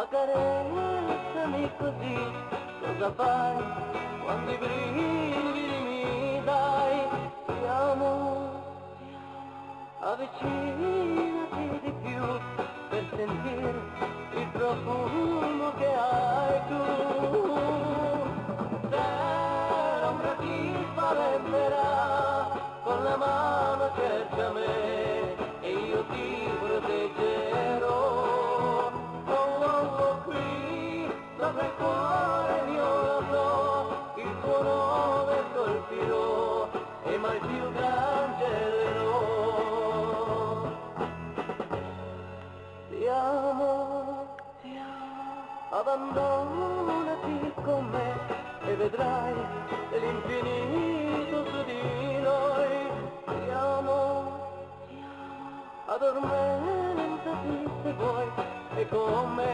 Accarezzami così, cosa fai quando i brividi mi dai? Ti amo, avvicinati di più per sentire il profumo che hai tu. Se l'ombra ti spaventerà, con la mano cerca me e io ti proteggerò. Qui, sopra il cuore mio lo so, il tuo nome colpirò e mai più cancellerò. Ti amo, abbandonati con me e vedrai l'infinito su di noi. Ti amo, addormentati se vuoi e con me